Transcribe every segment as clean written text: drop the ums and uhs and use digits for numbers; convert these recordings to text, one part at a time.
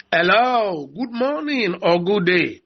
Hello, good morning or good day.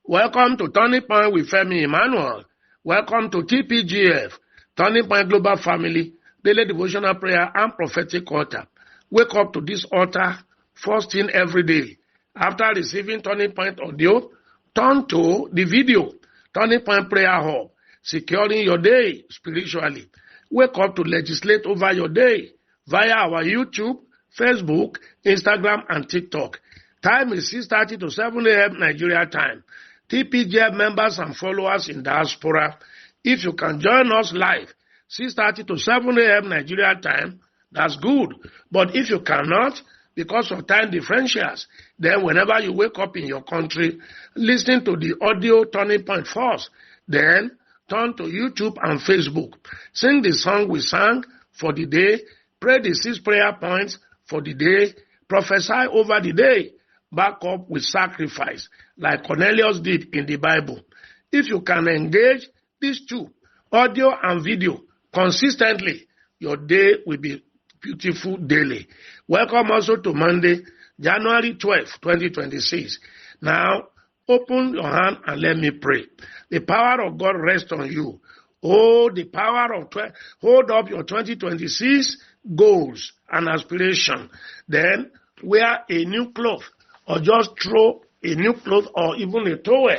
Welcome to Turningpoint with Femi Emmanuel. Welcome to TPGF, Turningpoint Global Family, Daily Devotional Prayer and Prophetic Altar. Wake up to this altar first thing every day. After receiving Turningpoint audio, turn to the video, Turningpoint Prayer Hub, securing your day spiritually. Wake up to legislate over your day via our YouTube, Facebook, Instagram, and TikTok. Time is 6:30 to 7 a.m. Nigeria time. TPGF members and followers in diaspora, if you can join us live, 6:30 to 7 a.m. Nigeria time, that's good. But if you cannot, because of time differentials, then whenever you wake up in your country, listen to the audio turning point first. Then turn to YouTube and Facebook. Sing the song we sang for the day. Pray the 6 prayer points for the day. Prophesy over the day. Back up with sacrifice, like Cornelius did in the Bible. If you can engage these two, audio and video, consistently, your day will be beautiful daily. Welcome also to Monday, January 12, 2026. Now, open your hand and let me pray. The power of God rests on you. Oh, the power of hold up your 2026 goals and aspiration. Then wear a new cloth, or just throw a new cloth or even a towel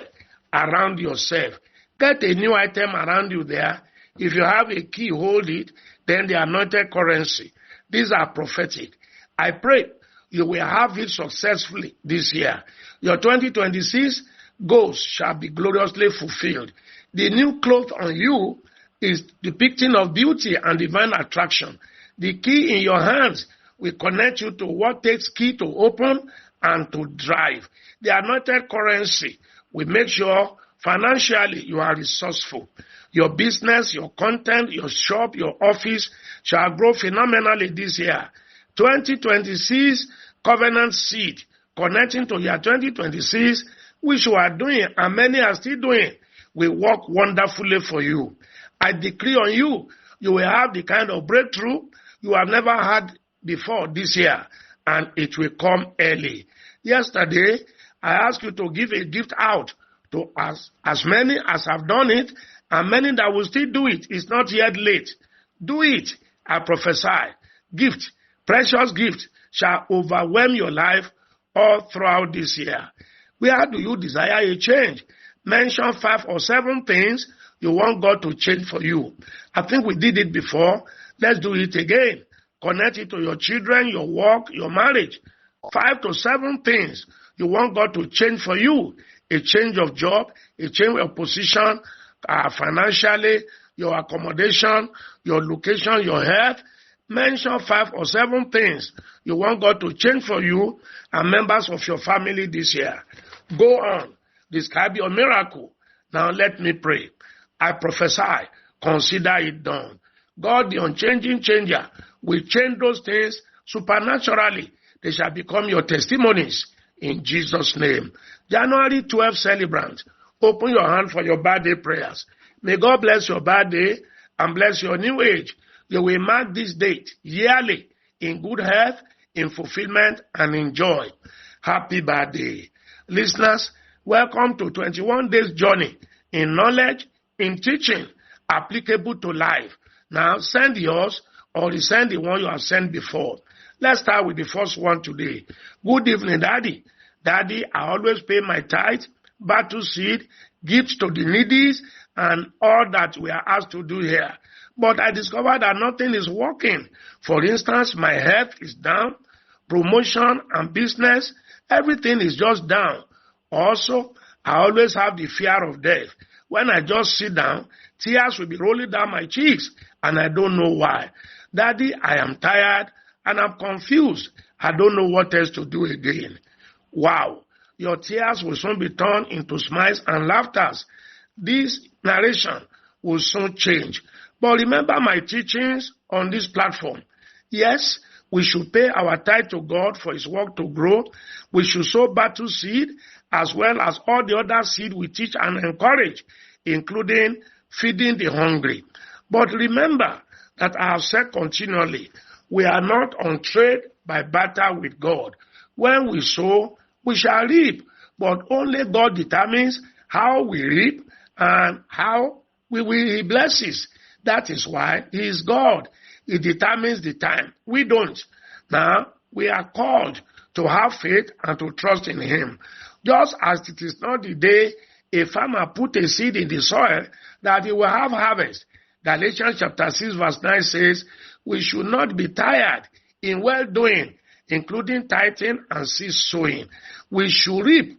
around yourself. Get a new item around you there. If you have a key, hold it. Then the anointed currency. These are prophetic. I pray you will have it successfully this year. Your 2026 goals shall be gloriously fulfilled. The new cloth on you is depicting of beauty and divine attraction. The key in your hands will connect you to what takes key to open and to drive. The anointed currency will make sure financially you are resourceful. Your business, your content, your shop, your office shall grow phenomenally this year. 2026 covenant seed connecting to year 2026, which you are doing and many are still doing, will work wonderfully for you. I decree on you, you will have the kind of breakthrough you have never had before this year, and it will come early. Yesterday, I asked you to give a gift out to as many as have done it, and many that will still do it. It's not yet late. Do it. I prophesy. Gift, precious gift, shall overwhelm your life all throughout this year. Where do you desire a change? Mention 5 or 7 things you want God to change for you. I think we did it before. Let's do it again. Connect it to your children, your work, your marriage. 5 to 7 things you want God to change for you. A change of job, a change of position, financially, your accommodation, your location, your health. Mention 5 or 7 things you want God to change for you and members of your family this year. Go on. Describe your miracle. Now let me pray. I prophesy. Consider it done. God, the unchanging changer, will change those things supernaturally. They shall become your testimonies in Jesus' name. January 12 celebrant, open your hand for your birthday prayers. May God bless your birthday and bless your new age. You will mark this date yearly in good health, in fulfillment, and in joy. Happy birthday. Listeners, welcome to 21 days journey in knowledge, in teaching, applicable to life. Now send yours or resend the one you have sent before. Let's start with the first one today. Good evening, Daddy. Daddy, I always pay my tithe, battle seed, gifts to the needy, and all that we are asked to do here. But I discovered that nothing is working. For instance, my health is down, promotion and business, everything is just down. Also, I always have the fear of death. When I just sit down, tears will be rolling down my cheeks, and I don't know why. Daddy, I am tired, and I'm confused. I don't know what else to do again. Wow. Your tears will soon be turned into smiles and laughters. This narration will soon change. But remember my teachings on this platform. Yes, we should pay our tithe to God for his work to grow. We should sow battle seed as well as all the other seed we teach and encourage, including feeding the hungry. But remember that I have said continually, we are not on trade by barter with God. When we sow, we shall reap. But only God determines how we reap and how He blesses. That is why He is God. He determines the time. We don't. Now, we are called to have faith and to trust in Him. Just as it is not the day a farmer put a seed in the soil that he will have harvest. Galatians chapter 6 verse 9 says, we should not be tired in well-doing, including tithing and seed sowing. We should reap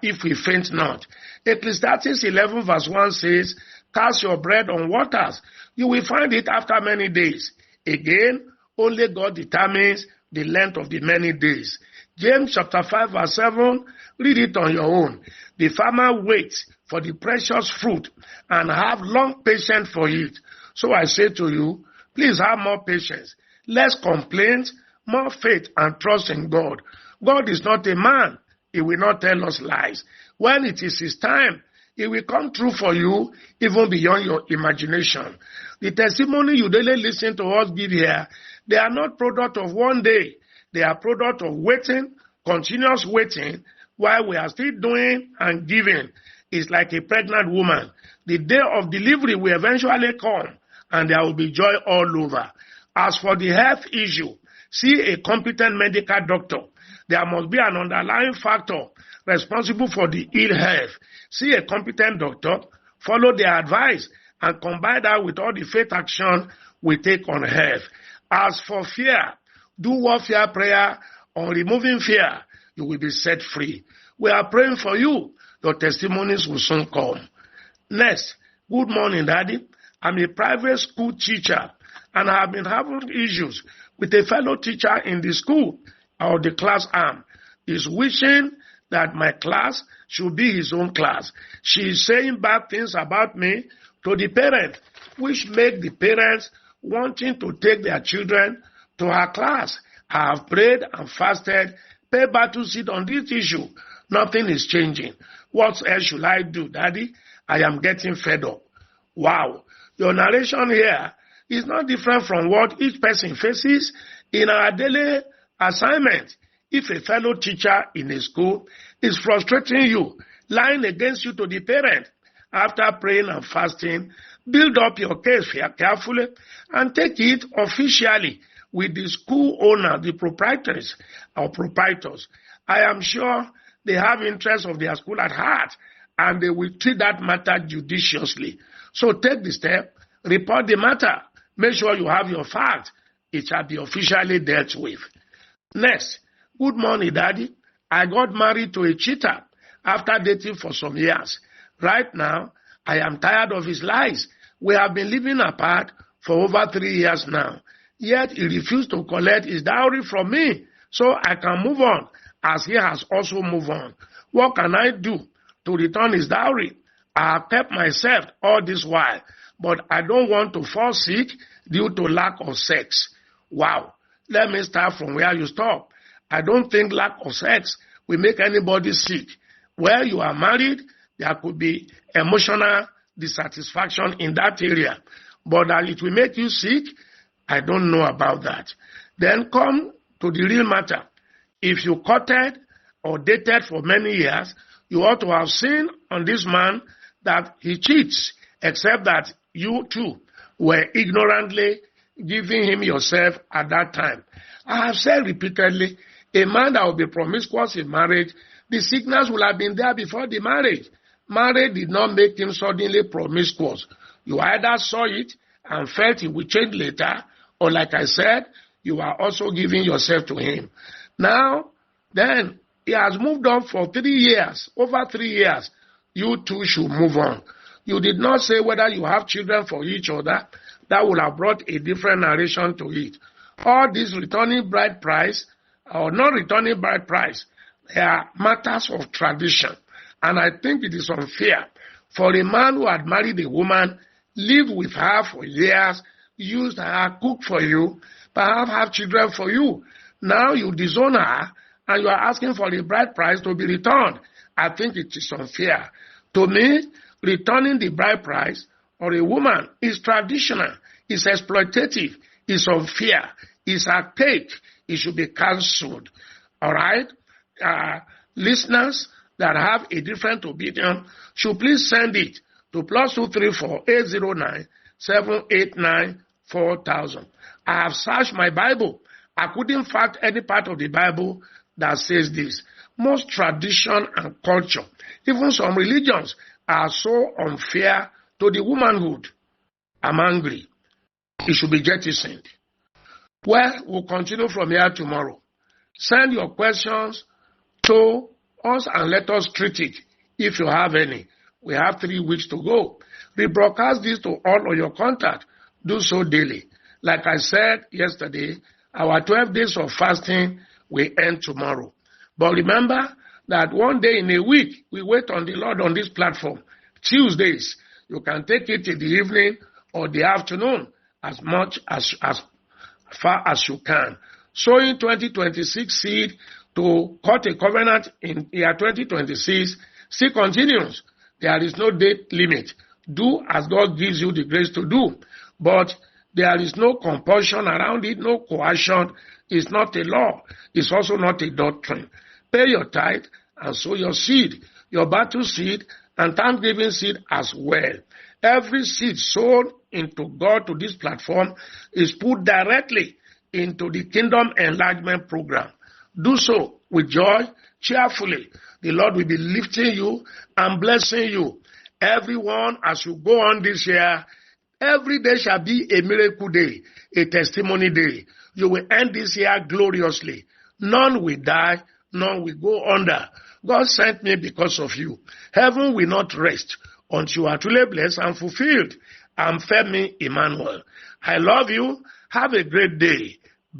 if we faint not. Ecclesiastes 11 verse 1 says, cast your bread on waters. You will find it after many days. Again, only God determines the length of the many days. James chapter 5 verse 7, read it on your own. The farmer waits for the precious fruit and have long patience for it. So I say to you, please have more patience, less complaints, more faith and trust in God. God is not a man. He will not tell us lies. When it is His time, He will come true for you even beyond your imagination. The testimony you daily listen to us give here, they are not product of one day. They are product of waiting, continuous waiting, while we are still doing and giving. It's like a pregnant woman. The day of delivery will eventually come, and there will be joy all over. As for the health issue, see a competent medical doctor. There must be an underlying factor responsible for the ill health. See a competent doctor, follow their advice, and combine that with all the faith action we take on health. As for fear, do warfare prayer on removing fear. You will be set free. We are praying for you. Your testimonies will soon come. Next, good morning, Daddy. I'm a private school teacher, and I have been having issues with a fellow teacher in the school or the class arm. He's wishing that my class should be his own class. She is saying bad things about me to the parent, which make the parents wanting to take their children to her class. I have prayed and fasted, pay battle seat on this issue. Nothing is changing. What else should I do, Daddy? I am getting fed up. Wow. Your narration here is not different from what each person faces in our daily assignment. If a fellow teacher in a school is frustrating you, lying against you to the parent, after praying and fasting, build up your case carefully and take it officially with the school owner, the proprietors or proprietors. I am sure they have interest of their school at heart, and they will treat that matter judiciously. So take the step, report the matter, make sure you have your facts. It shall be officially dealt with. Next, good morning, Daddy. I got married to a cheater after dating for some years. Right now, I am tired of his lies. We have been living apart for over 3 years now. Yet he refused to collect his dowry from me so I can move on, as he has also moved on. What can I do to return his dowry? I have kept myself all this while, but I don't want to fall sick due to lack of sex. Wow. Let me start from where you stop. I don't think lack of sex will make anybody sick. Where you are married, there could be emotional dissatisfaction in that area. But that it will make you sick, I don't know about that. Then come to the real matter. If you courted or dated for many years, you ought to have seen on this man that he cheats, except that you too were ignorantly giving him yourself at that time. I have said repeatedly, a man that will be promiscuous in marriage, the signals will have been there before the marriage. Marriage did not make him suddenly promiscuous. You either saw it and felt it would change later, or like I said, you are also giving yourself to him. Now, then, he has moved on for 3 years, over 3 years. You too should move on. You did not say whether you have children for each other. That would have brought a different narration to it. All these returning bride price or not returning bride price, they are matters of tradition. And I think it is unfair for a man who had married a woman, lived with her for years, used her, cooked for you, perhaps have children for you. Now you disown her and you are asking for the bride price to be returned. I think it is unfair. To me, returning the bride price or a woman is traditional, is exploitative, is unfair, is archaic. It should be cancelled. All right? Listeners that have a different opinion should please send it to +234 809 789 4000. I have searched my Bible. I couldn't find any part of the Bible that says this. Most tradition and culture, even some religions, are so unfair to the womanhood. I'm angry. It should be jettisoned. Well, we'll continue from here tomorrow. Send your questions to us and let us treat it if you have any. We have 3 weeks to go. Rebroadcast this to all of your contacts. Do so daily. Like I said yesterday, our 12 days of fasting will end tomorrow. But remember that one day in a week, we wait on the Lord on this platform. Tuesdays, you can take it in the evening or the afternoon as far as you can. Sowing 2026 seed to cut a covenant in year 2026 still continues. There is no date limit. Do as God gives you the grace to do. But there is no compulsion around it, no coercion. It's not a law. It's also not a doctrine. Pay your tithe and sow your seed, your battle seed and thanksgiving seed as well. Every seed sown into God to this platform is put directly into the Kingdom Enlargement Program. Do so with joy, cheerfully. The Lord will be lifting you and blessing you. Everyone, as you go on this year, every day shall be a miracle day, a testimony day. You will end this year gloriously. None will die, none will go under. God sent me because of you. Heaven will not rest until you are truly blessed and fulfilled. I'm Femi Emmanuel. I love you. Have a great day.